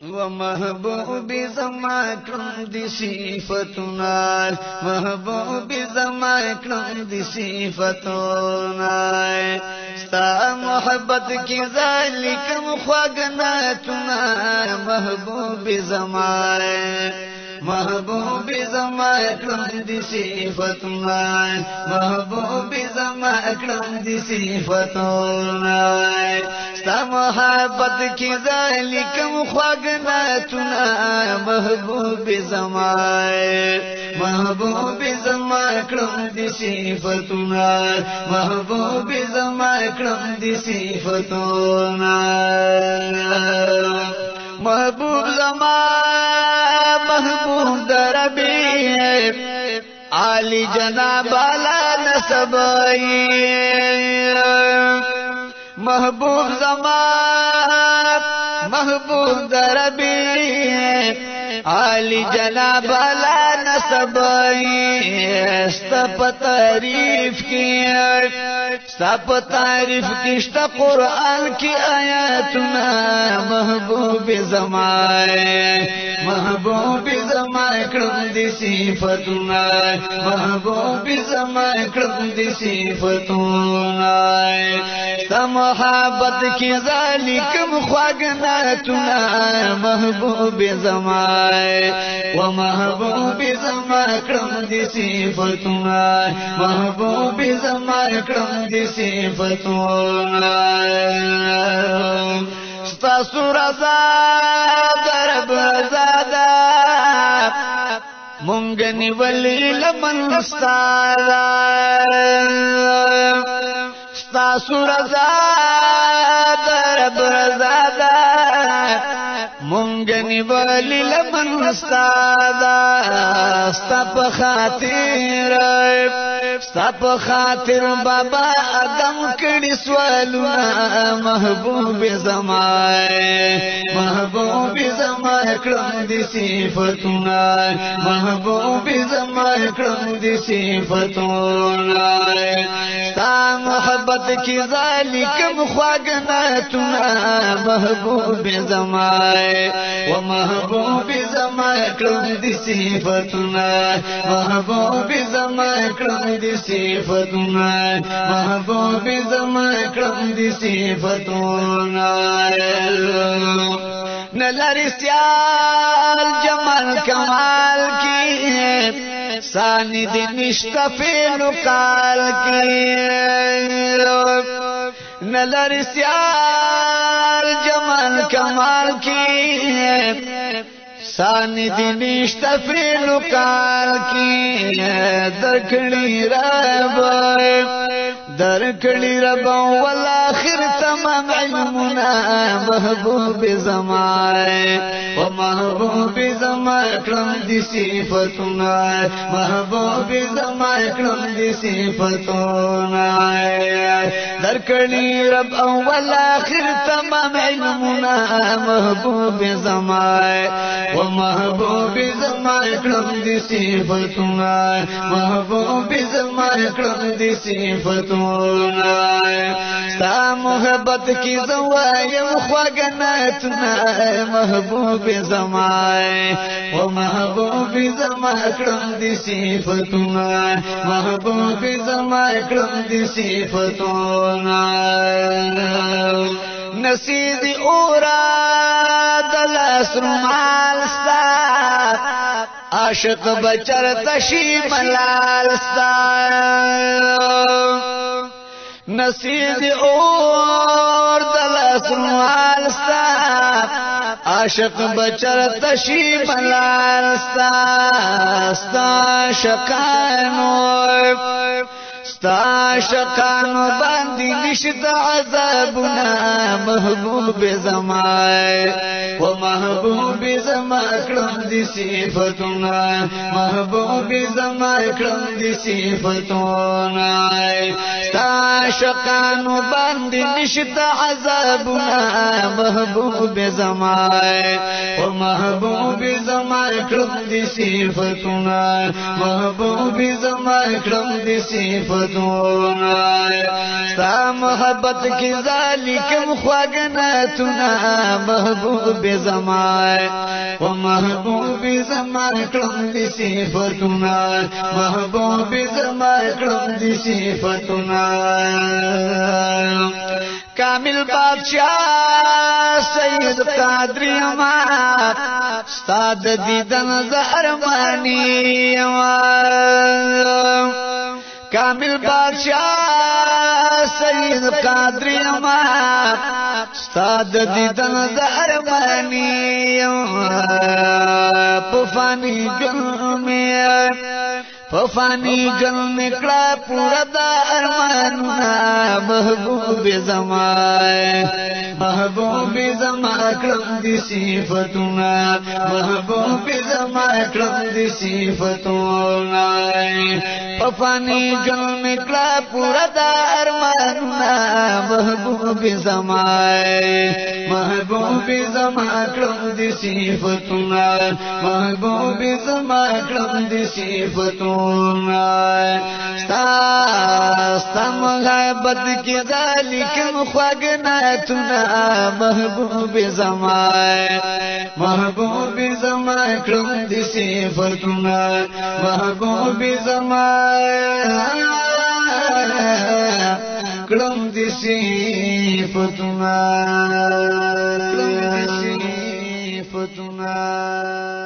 و محبوب زما کړم دي صفاتونه محبوب زما کړم دي صفاتونه ستا محبت کی ذالکم خواګناتونه محبوب زما محبوب زما کړم دي صفاتونه محبوب زما کړم دي صفاتونه ستا محبت کی ذالکم خواګناتونه محبوب زما محبوب زما کړم دي صفاتونه محبوب زما کړم دي صفاتونه محبوب زما محبوب دربی عالی جناب علا نسبائی محبوب زما محبوب دربی عالی جناب علا نسبائی استپ تعریف کی استپ تعریف کی اشتا قرآن کی آیاتنا محبوب زمائے محبوب زمائے کرم دی صفتنا محبوب زمائے کرم دی صفتنا تا محبت کی ذالکم خواگناتنا محبوب زمائے و محبوب زمائے کرم دی صفتنا محبوب زمائے کرم دی صفتنا ستاسو رضا درب رضا مونگنی ولی لمن ستارا ستاسو رضا درب رضا مونگنی ولی لمن ستارا ستپ خاطر ستپ خاطر بابا ادم کڑی سوالونا محبوب زمائے محبوب زمائے کرم دی صفتنا محبوب زمائے کرم دی صفتنا تا محبت کی ذالکم خواگناتنا محبوب زمائے و محبوب زمائے کرم دی صفتنا محبوب زمائے کرم دی صفتنا محبوب زمائے کرم دی صفتنا نلر سیال جمال کمال کی ساند نشتا فیل قال کی نلر سیال جمال کمال کی ساند نشتا فیل قال کی درکڑی رب درکڑی رب والآخر تمام علمنا محبوب زمائے و محبوب زمائے کرم دی صفتنا محبوب زمائے کرم دی صفتنا درکڑی رب والآخر تمام علمنا محبوب زمائے و محبوب زمائے کرم دی صفتنا محبوب زمائے کرم دی صفتنا ستا محبت کی زوایم خواگناتنا محبوب زمائے و محبوب زمائے کرم دی صفتنا محبوب زمائے کرم دی صفتنا نسید اورا دلاس رمال ستا عاشق بچر تشی ملال ستا نصیب اور دلاس روال ستا عاشق بچر تشی ملال ستا شکانو ستا شکانو باندی نشد عذابنا محبوب زمائے و محبوب زما کړم دي صفاتونه محبوب زما کړم دي صفاتونه ستا شقانو باندې نشتا عذابونه محبوب زما او محبوب زما کړم دي صفاتونه محبوب زما کړم دي صفاتونه ستا محبت کی ذالکم خواگناتنا محبوب زمان و محبوب زمان کلم دی صفتنا محبوب زمان کلم دی صفتنا کامل بادشاہ سید قادری امات استاد دیدن زهرمانی امات کامل بادشاہ سید قادری امات استاد دیدن زهرمانی پفانی گل نکلا پورا دا ارمانونا محبوب زمان محبوب زمان کرم دی صفتونا محبوب زمان کرم دی صفتونا پفانی گل نکلا پورا دا ارمانونا محبوب زمان محبوب زمان کرم دی صفتونا محبوب زمان کرم دی صفتونا ستا محبت کی ذالکم خواگناتنا محبوب زمان محبوب زمان کرم دی صفتنا محبوب زمان کرم دی صفتنا کرم دی صفتنا